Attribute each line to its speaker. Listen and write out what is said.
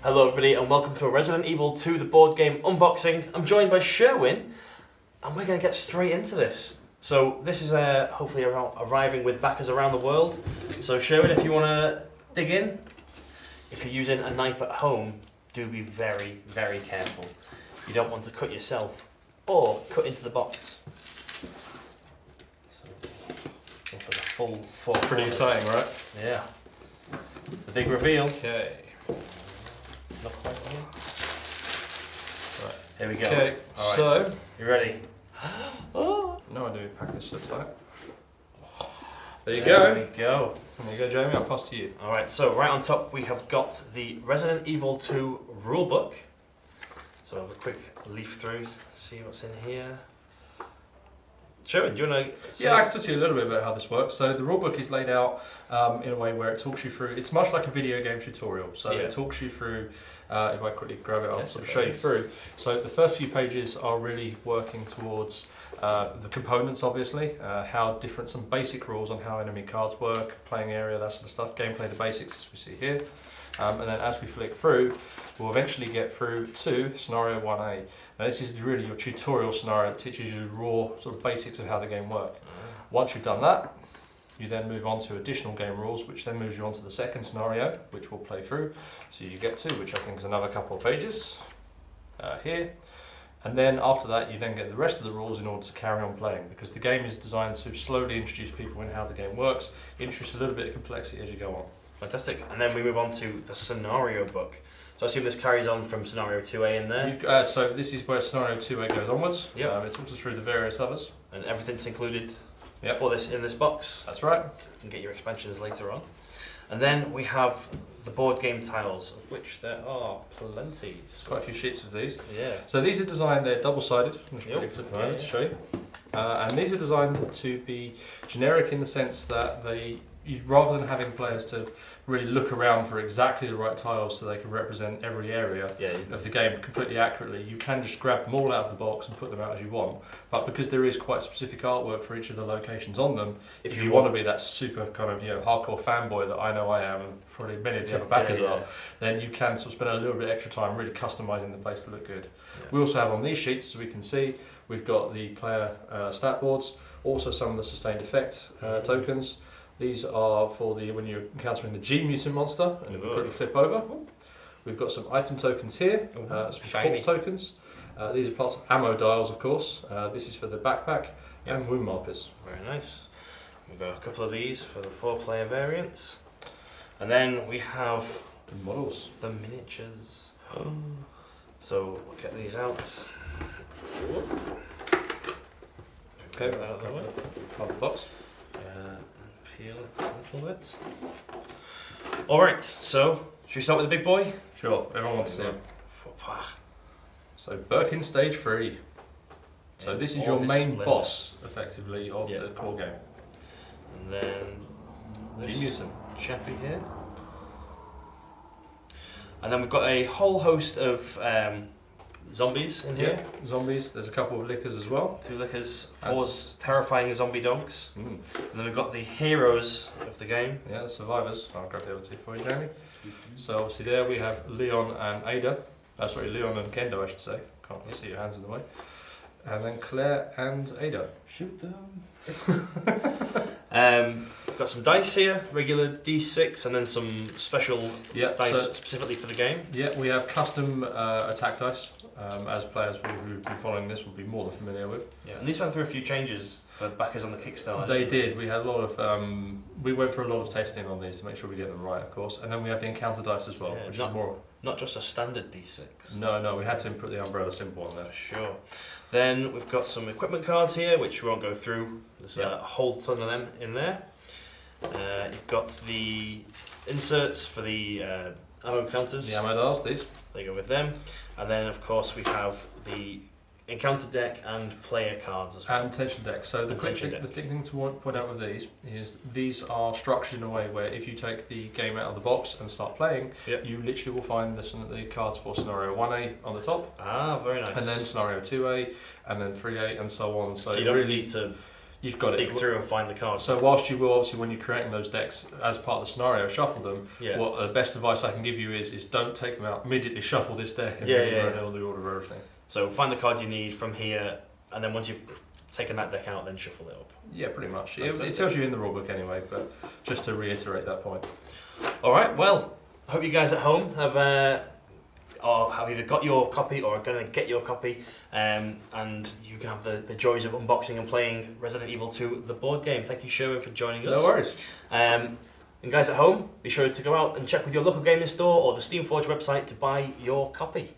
Speaker 1: Hello everybody and welcome to a Resident Evil 2 the board game unboxing. I'm joined by Sherwin and we're going to get straight into this. So this is hopefully arriving with backers around the world. So Sherwin, if you want to dig in, if you're using a knife at home, do be very, very careful. You don't want to cut yourself or cut into the box. So go for the full four.
Speaker 2: Pretty exciting, right?
Speaker 1: Yeah. The big reveal.
Speaker 2: Okay.
Speaker 1: Not quite here.
Speaker 2: Right.
Speaker 1: Here we go.
Speaker 2: Okay.
Speaker 1: All right.
Speaker 2: So,
Speaker 1: you ready?
Speaker 2: no idea we pack this so tight. There you
Speaker 1: There
Speaker 2: go.
Speaker 1: we go.
Speaker 2: There you go, Jamie. I'll pass to you.
Speaker 1: All right. So right on top we have got the Resident Evil 2 rulebook. So I'll have a quick leaf through, see what's in here. Sure. Do you want to?
Speaker 2: Yeah, I can talk to you a little bit about how this works. So the rulebook is laid out in a way where it talks you through. It's much like a video game tutorial. So
Speaker 1: Yeah.
Speaker 2: it talks you through. If I quickly grab it, I'll
Speaker 1: Yes,
Speaker 2: sort of
Speaker 1: it
Speaker 2: show you
Speaker 1: is.
Speaker 2: through. So the first few pages are really working towards the components, obviously, how different, some basic rules on how enemy cards work, playing area, that sort of stuff, gameplay, the basics as we see here. And then as we flick through, we'll eventually get through to scenario 1A. Now this is really your tutorial scenario that teaches you the raw sort of basics of how the game works. Once you've done that, you then move on to additional game rules, which then moves you on to the second scenario, which we'll play through. So you get to, which I think is another couple of pages here. And then after that, you then get the rest of the rules in order to carry on playing, because the game is designed to slowly introduce people in how the game works, introduce a little bit of complexity as you go on.
Speaker 1: Fantastic. And then we move on to the scenario book. So I assume this carries on from scenario 2A in there.
Speaker 2: So this is where scenario 2A goes onwards.
Speaker 1: Yep.
Speaker 2: It talks us through the various others.
Speaker 1: And everything's included
Speaker 2: Yep.
Speaker 1: for this in this box.
Speaker 2: That's right.
Speaker 1: You can get your expansions later on. And then we have the board game tiles, of which there are plenty.
Speaker 2: Quite a few sheets of these.
Speaker 1: Yeah.
Speaker 2: So these are designed, they're double-sided. I'm just
Speaker 1: Yep.
Speaker 2: quickly flip them over
Speaker 1: Yeah,
Speaker 2: to
Speaker 1: yeah.
Speaker 2: show you. And these are designed to be generic in the sense that rather than having players to really look around for exactly the right tiles so they can represent every area of the game completely accurately, you can just grab them all out of the box and put them out as you want. But because there is quite specific artwork for each of the locations on them, if you want to be that super kind of hardcore fanboy that I know I am, and probably many of the other backers are, then you can sort of spend a little bit extra time really customising the place to look good.
Speaker 1: Yeah.
Speaker 2: We also have on these sheets, as we can see, we've got the player stat boards, also some of the sustained effect tokens. These are for when you're encountering the G mutant monster, and we'll quickly flip over. We've got some item tokens here, some corpse tokens. These are parts of ammo dials, of course. This is for the backpack and wound markers.
Speaker 1: Very nice. We've got a couple of these for the 4-player variants. And then we have
Speaker 2: The models.
Speaker 1: the miniatures. So we'll get these out.
Speaker 2: Okay,
Speaker 1: Get that out of the way.
Speaker 2: Part of the box.
Speaker 1: Peel it a little bit. Alright, so should we start with the big boy?
Speaker 2: Sure, everyone wants to see them.
Speaker 1: Wow.
Speaker 2: So Birkin Stage 3. So
Speaker 1: In
Speaker 2: this is
Speaker 1: all
Speaker 2: your
Speaker 1: this
Speaker 2: main
Speaker 1: splendour.
Speaker 2: boss, effectively, of
Speaker 1: Yeah.
Speaker 2: the core game.
Speaker 1: And then
Speaker 2: G
Speaker 1: this
Speaker 2: mutant.
Speaker 1: chappy here. And then we've got a whole host of zombies in here.
Speaker 2: Yeah, zombies. There's a couple of lickers as well.
Speaker 1: 2 lickers, 4 terrifying zombie dogs. And then we've got the heroes of the game.
Speaker 2: Yeah, the survivors. I'll grab the other two for you, Jamie. So obviously there we have Leon and Ada. Leon and Kendo, I should say. Can't see your hands in the way. And then Claire and Ada.
Speaker 1: Shoot them. We've got some dice here, regular D6, and then some special dice specifically for the game.
Speaker 2: Yeah, we have custom attack dice, as players who will be following this will be more than familiar with.
Speaker 1: Yeah, and these went through a few changes for backers on the Kickstarter.
Speaker 2: They did. We had a lot of. We went through a lot of testing on these to make sure we get them right, of course. And then we have the encounter dice as well, which is more.
Speaker 1: Not just a standard D6.
Speaker 2: No, we had to put the umbrella symbol on there.
Speaker 1: Sure. Then we've got some equipment cards here, which we won't go through. There's a whole ton of them in there. You've got the inserts for the ammo counters.
Speaker 2: The ammo dials, these.
Speaker 1: They go with them. And then, of course, we have the encounter deck and player cards as well.
Speaker 2: And tension deck. So the thing to point out with these is these are structured in a way where if you take the game out of the box and start playing, you literally will find the cards for scenario 1A on the top.
Speaker 1: Ah, very nice.
Speaker 2: And then scenario 2A, and then 3A, and so on.
Speaker 1: So you don't really need to
Speaker 2: you've got
Speaker 1: dig
Speaker 2: it.
Speaker 1: through and find the cards.
Speaker 2: So whilst you will obviously, when you're creating those decks as part of the scenario, shuffle them.
Speaker 1: Yeah.
Speaker 2: What the best advice I can give you is don't take them out immediately. Shuffle this deck and know the order of everything.
Speaker 1: So find the cards you need from here, and then once you've taken that deck out, then shuffle it up.
Speaker 2: Yeah, pretty much. It tells you in the rulebook anyway, but just to reiterate that point.
Speaker 1: All right. Well, I hope you guys at home have either got your copy or are going to get your copy, and you can have the joys of unboxing and playing Resident Evil 2, the board game. Thank you, Sherwin, for joining us.
Speaker 2: No worries.
Speaker 1: And guys at home, be sure to go out and check with your local gaming store or the Steamforged website to buy your copy.